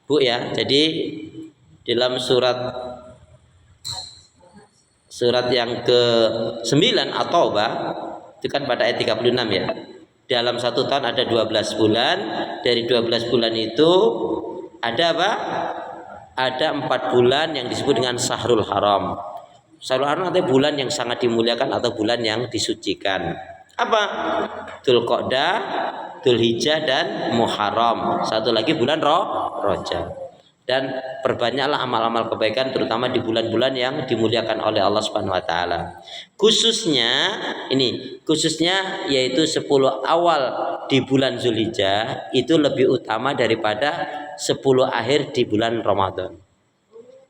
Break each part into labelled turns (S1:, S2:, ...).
S1: Bu ya. Jadi dalam surat yang ke-9 At-Taubah itu kan pada ayat 36 ya. Dalam satu tahun ada 12 bulan. Dari 12 bulan itu ada apa? Ada 4 bulan yang disebut dengan Syahrul Haram. Syahrul Haram artinya bulan yang sangat dimuliakan atau bulan yang disucikan. Apa? Dzulqa'dah, Dzulhijjah dan Muharram. Satu lagi bulan Rajab. Dan perbanyaklah amal-amal kebaikan terutama di bulan-bulan yang dimuliakan oleh Allah Subhanahu wa taala. Khususnya yaitu 10 awal di bulan Dzulhijjah itu lebih utama daripada 10 akhir di bulan Ramadan.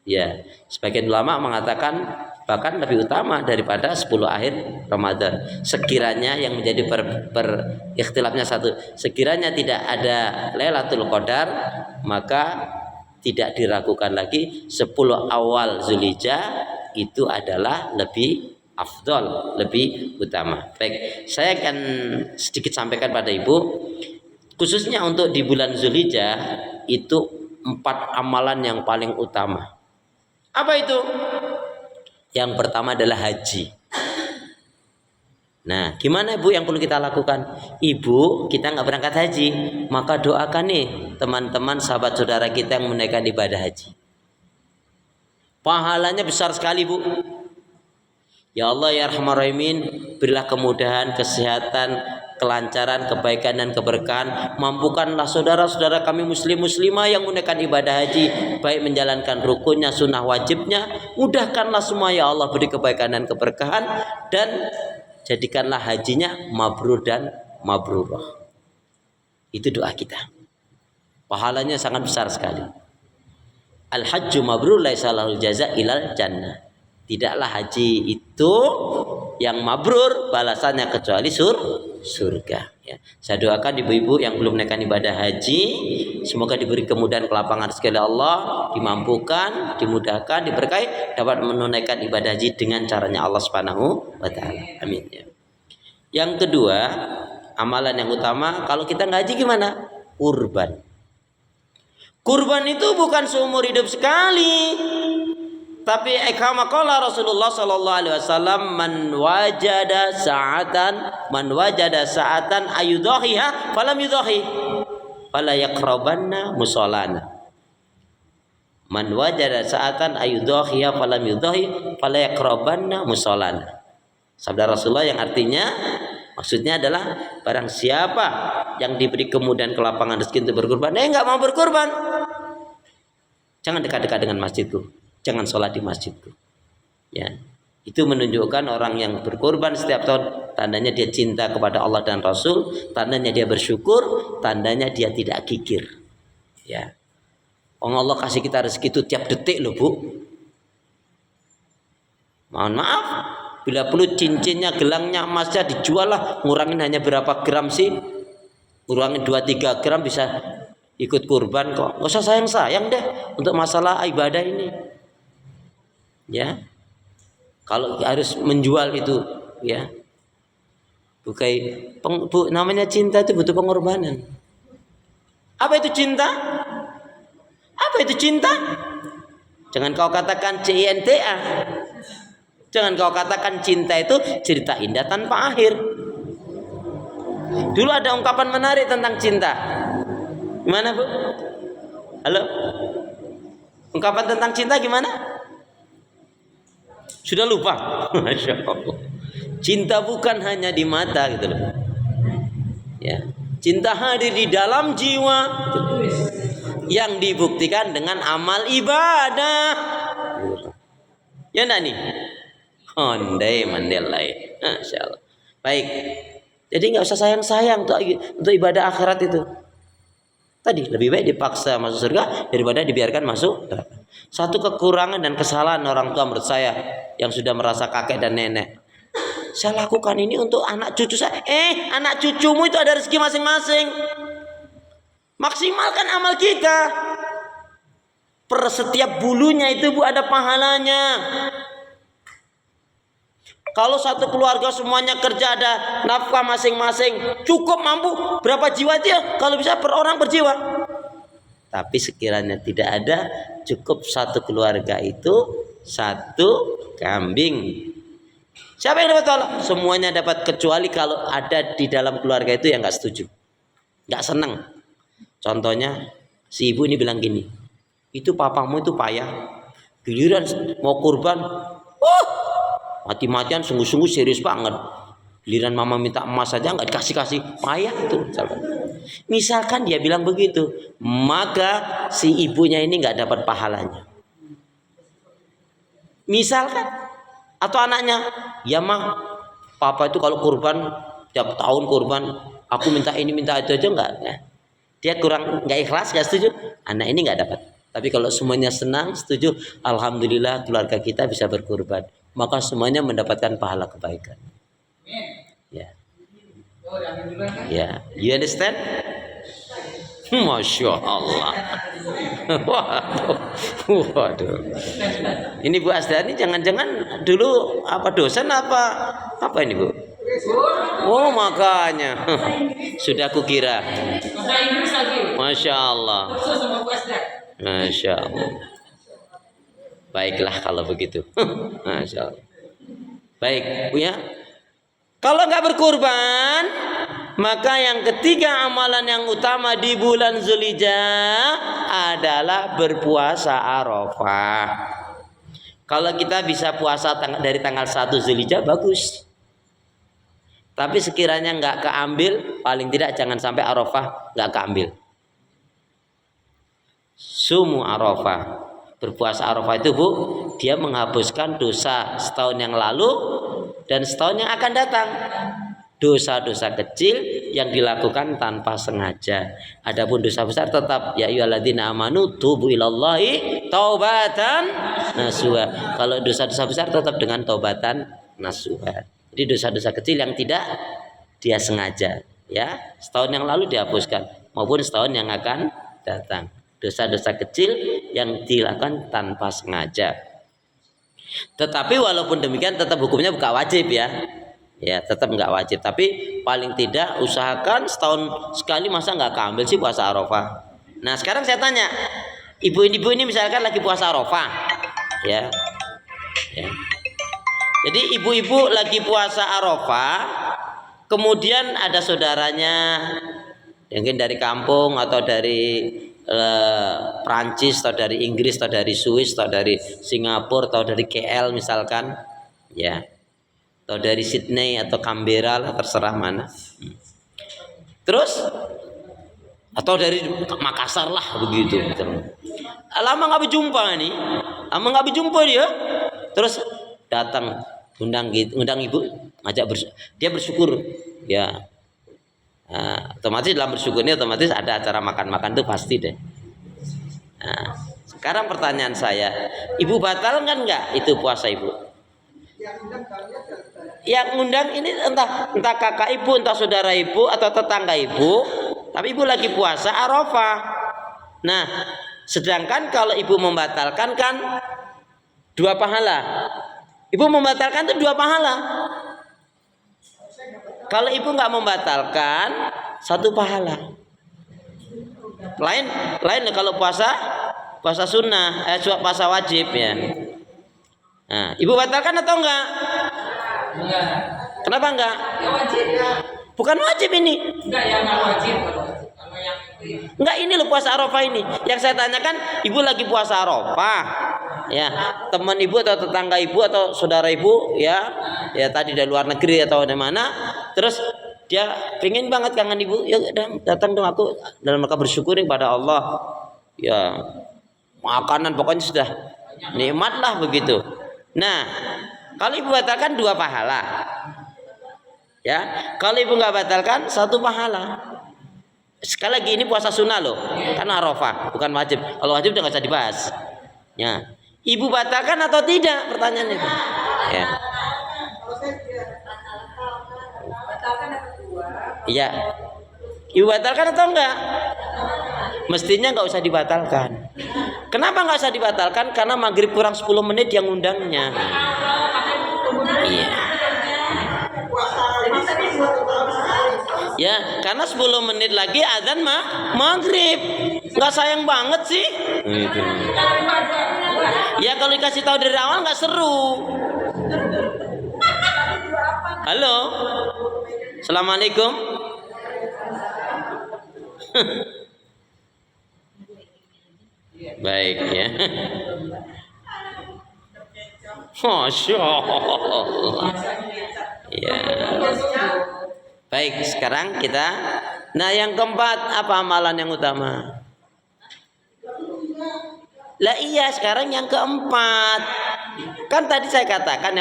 S1: Ya, sebagian ulama mengatakan bahkan lebih utama daripada 10 akhir Ramadan. Sekiranya yang menjadi ikhtilafnya satu, sekiranya tidak ada Lailatul Qadar, maka tidak diragukan lagi 10 awal Dzulhijjah itu adalah lebih afdol, lebih utama. Baik, saya akan sedikit sampaikan pada Ibu, khususnya untuk di bulan Dzulhijjah itu 4 amalan yang paling utama. Apa itu? Yang pertama adalah haji. Nah, gimana Ibu yang perlu kita lakukan? Ibu, kita nggak berangkat haji, maka doakan nih teman-teman sahabat saudara kita yang menunaikan ibadah haji. Pahalanya besar sekali, Bu. Ya Allah ya Arhamar Rahimin, berilah kemudahan, kesehatan, kelancaran, kebaikan dan keberkahan. Mampukanlah saudara-saudara kami muslim-muslimah yang menunaikan ibadah haji, baik menjalankan rukunnya, sunnah wajibnya. Mudahkanlah semua ya Allah, beri kebaikan dan keberkahan, dan jadikanlah hajinya mabrur dan mabrurah. Itu doa kita. Pahalanya sangat besar sekali. Al-hajju mabrur laisa lahul jaza ilal jannah. Tidaklah haji itu yang mabrur balasannya kecuali surga. Ya. Saya doakan ibu-ibu yang belum menaikkan ibadah haji, semoga diberi kemudahan kelapangan rezeki oleh Allah, dimampukan, dimudahkan, diberkahi, dapat menunaikan ibadah haji dengan caranya Allah Subhanahu wa taala. Amin ya. Yang kedua, amalan yang utama kalau kita nggak haji gimana? Kurban. Kurban itu bukan seumur hidup sekali. Tapi kama qala Rasulullah sallallahu alaihi wasallam, man wajada sa'atan ayudhahiha falam yudhahi fala yaqrabanna musallana. Man wajada sa'atan ayudhahiha falam yudhahi fala yaqrabanna musallana. Sabda Rasulullah yang artinya, maksudnya adalah barang siapa yang diberi kemudahan kelapangan rezeki untuk berkurban, enggak mau berkurban, jangan dekat-dekat dengan masjidku, jangan sholat di masjidku. Ya, itu menunjukkan orang yang berkorban setiap tahun, tandanya dia cinta kepada Allah dan Rasul, tandanya dia bersyukur, tandanya dia tidak kikir. Ya, Allah kasih kita rezeki itu tiap detik loh Bu. Mohon maaf, bila perlu cincinnya, gelangnya, emasnya dijual lah, ngurangin hanya berapa gram sih? Ngurangin 2-3 gram bisa ikut kurban kok. Gak usah sayang-sayang deh untuk masalah ibadah ini. Ya, kalau harus menjual itu, ya, namanya cinta itu butuh pengorbanan. Apa itu cinta? Apa itu cinta? Jangan kau katakan cinta. Jangan kau katakan cinta itu cerita indah tanpa akhir. Dulu ada ungkapan menarik tentang cinta. Gimana Bu? Halo? Ungkapan tentang cinta gimana? Sudah lupa? Masya Allah. Cinta bukan hanya di mata gitu loh. Ya. Cinta hadir di dalam jiwa gitu. Yang dibuktikan dengan amal ibadah. Ya enggak nih? Ondai mandelai. Masya Allah. Baik. Jadi nggak usah sayang-sayang untuk ibadah akhirat itu. Tadi lebih baik dipaksa masuk surga daripada dibiarkan masuk neraka. Satu kekurangan dan kesalahan orang tua menurut saya yang sudah merasa kakek dan nenek. Saya lakukan ini untuk anak cucu saya. Anak cucumu itu ada rezeki masing-masing. Maksimalkan amal kita. Per setiap bulunya itu Bu ada pahalanya. Kalau satu keluarga semuanya kerja ada nafkah masing-masing, cukup mampu berapa jiwa dia? Kalau bisa per orang per jiwa. Tapi sekiranya tidak ada, cukup satu keluarga itu satu kambing. Siapa yang dapat tolak? Semuanya dapat, kecuali kalau ada di dalam keluarga itu yang nggak setuju, nggak senang. Contohnya si ibu ini bilang gini, itu papamu itu payah, giliran mau kurban, mati-matian, sungguh-sungguh serius banget. Giliran mama minta emas saja nggak dikasih-kasih, payah itu. Misalkan dia bilang begitu, maka si ibunya ini nggak dapat pahalanya. Misalkan, atau anaknya, ya mah, papa itu kalau kurban tiap tahun kurban, aku minta ini minta itu aja enggak. Dia kurang, nggak ikhlas, nggak setuju. Anak ini nggak dapat. Tapi kalau semuanya senang, setuju, alhamdulillah keluarga kita bisa berkurban, maka semuanya mendapatkan pahala kebaikan. Ya, ya, you understand? Masya Allah. Waduh. Ini Bu Asdani jangan-jangan dulu apa dosen apa ini Bu? Oh makanya. Sudah kukira. Masya Allah. Masya Allah. Baiklah kalau begitu. Masya Allah. Baik Bu ya. Kalau nggak berkurban, maka yang ketiga amalan yang utama di bulan Zulhijjah adalah berpuasa Arafah. Kalau kita bisa puasa dari tanggal 1 Zulhijjah bagus. Tapi sekiranya nggak keambil, paling tidak jangan sampai Arafah nggak keambil. Sumu Arafah. Berpuasa Arafah itu Bu, dia menghapuskan dosa setahun yang lalu dan setahun yang akan datang. Dosa-dosa kecil yang dilakukan tanpa sengaja. Adapun dosa besar tetap, ya ayyuhalladzina amanu tubu ilallahi taubatan nasuha. Kalau dosa-dosa besar tetap dengan taubatan nasuha. Jadi dosa-dosa kecil yang tidak dia sengaja, ya, setahun yang lalu dihapuskan maupun setahun yang akan datang. Dosa-dosa kecil yang dilakukan tanpa sengaja. Tetapi walaupun demikian tetap hukumnya bukan wajib ya. Ya tetap nggak wajib. Tapi paling tidak usahakan setahun sekali, masa nggak keambil sih puasa Arafah. Nah sekarang saya tanya, ibu-ibu ini misalkan lagi puasa Arafah, ya. Jadi ibu-ibu lagi puasa Arafah, kemudian ada saudaranya, mungkin dari kampung atau dari Prancis atau dari Inggris atau dari Swiss atau dari Singapura atau dari KL misalkan, ya, atau dari Sydney atau Canberra lah, terserah mana. Terus atau dari Makassar lah begitu. Lama nggak berjumpa nih, lama nggak berjumpa dia. Terus datang undang ibu, ngajak dia bersyukur, ya. Nah, otomatis dalam bersyukur ini otomatis ada acara makan-makan itu pasti deh. Nah, sekarang pertanyaan saya, ibu batal kan nggak itu puasa ibu? Yang ngundang ini entah kakak ibu, entah saudara ibu atau tetangga ibu, tapi ibu lagi puasa Arafah. Nah, sedangkan kalau ibu membatalkan kan 2 pahala. Ibu membatalkan itu 2 pahala. Kalau ibu nggak membatalkan 1 pahala. Lain kalau puasa sunnah, puasa wajib ya. Nah, ibu batalkan atau enggak? Enggak. Kenapa enggak? Ya wajib. Bukan wajib ini. Enggak, ya enggak wajib. Kalau yang itu. Enggak, ini loh puasa Arafah ini. Yang saya tanyakan, ibu lagi puasa Arafah. Ya, teman ibu atau tetangga ibu atau saudara ibu ya tadi dari luar negeri atau dari mana, terus dia pengen banget kangen ibu, ya datang dong, aku dalam mereka bersyukur kepada Allah, ya makanan pokoknya sudah nikmat lah begitu. Nah kalau ibu batalkan 2 pahala, ya, kalau ibu nggak batalkan 1 pahala. Sekali lagi ini puasa sunnah loh, kan Arafah bukan wajib. Kalau wajib udah nggak usah dibahas. Ya, ibu batalkan atau tidak, pertanyaannya itu. Ya. Iya. Ibu batalkan atau enggak? Mestinya nggak usah dibatalkan. Kenapa nggak usah dibatalkan? Karena maghrib kurang 10 menit yang undangnya. Iya. Ya, karena 10 menit lagi azan maghrib. Nggak sayang banget sih. Gitu. Ya kalau dikasih tahu dari awal nggak seru. Halo, assalamualaikum. Baik ya. Masya Allah. Ya. Baik, sekarang kita. Nah, yang keempat apa amalan yang utama? Lah iya, sekarang yang keempat. Kan tadi saya katakan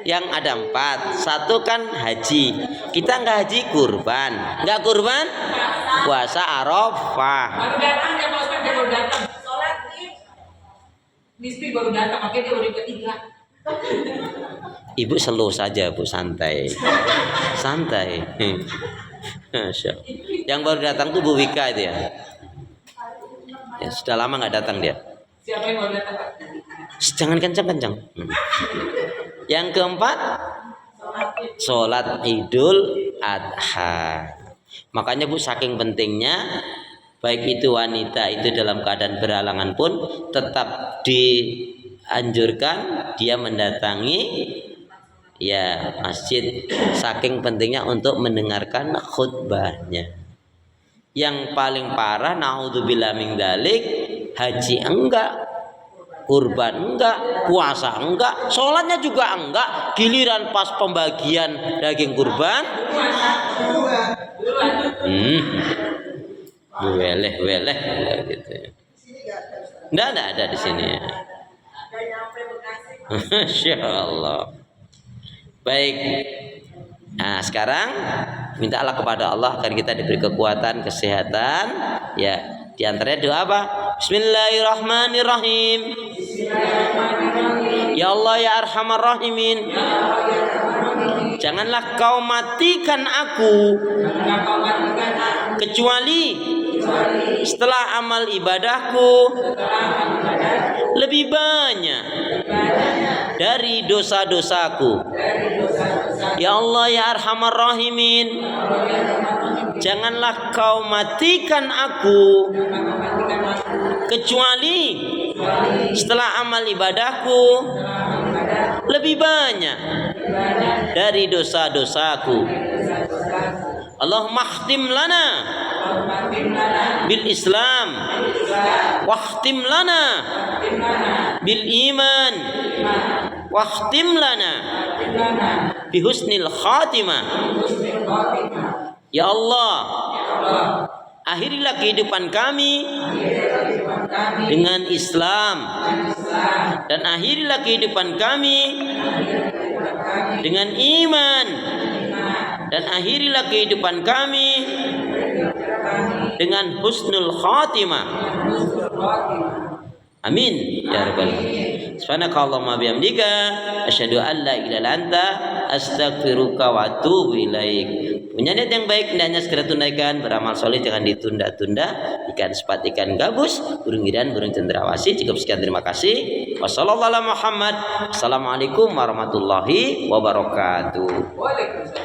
S1: yang ada 4. Satu kan haji. Kita nggak haji kurban. Nggak kurban? Puasa Arafah.
S2: Baru datang ya, Pak Ustaz, dia baru datang. Sholat nih. Nisbi baru datang, makanya dia baru ketiga.
S1: Ibu slow saja, Bu, santai. Santai. Yang baru datang tuh Bu Wika itu ya. Ya sudah lama nggak datang dia.
S2: Siapa yang baru datang, Pak?
S1: Jangan kencang-kencang. Yang keempat, sholat Idul Adha. Makanya Bu, saking pentingnya, baik itu wanita itu dalam keadaan berhalangan pun tetap dianjurkan dia mendatangi ya masjid, saking pentingnya untuk mendengarkan khutbahnya. Yang paling parah, naudzubillah min dzalik, haji enggak, kurban enggak, puasa enggak, sholatnya juga enggak, giliran pas pembagian daging kurban weleh gitu. Enggak ada di sini ya. Masya Allah. Baik. Nah, sekarang mintalah kepada Allah agar kita diberi kekuatan, kesehatan. Ya, di antaranya doa apa? Bismillahirrahmanirrahim. Ya Allah ya Arhamar Rahimin. Janganlah kau matikan aku kecuali setelah amal ibadahku lebih banyak dari dosa-dosaku. Ya Allah ya Arhamar Rahimin, janganlah kau matikan aku kecuali setelah amal ibadahku lebih banyak dari dosa-dosaku. Allahumma khtim lana bil Islam wahtim lana bil iman wahtim lana bi husnil khatimah. Ya Allah, akhirilah kehidupan kami dengan Islam dan akhirilah kehidupan kami dengan iman dan akhirilah kehidupan kami dengan husnul khatimah. Amin ya rabbal alamin. Subhanakallahumma bihamdika asyhadu an la ilaha illa anta astaghfiruka wa atubu ilaik. Punya niat yang baik hendaknya segera tunaikan, beramal soleh jangan ditunda-tunda. Ikan sepat, ikan gabus, burung iran, burung cendrawasih. Cukup sekian, terima kasih. Wassalamualaikum warahmatullahi wabarakatuh.
S2: Waalaikumsalam.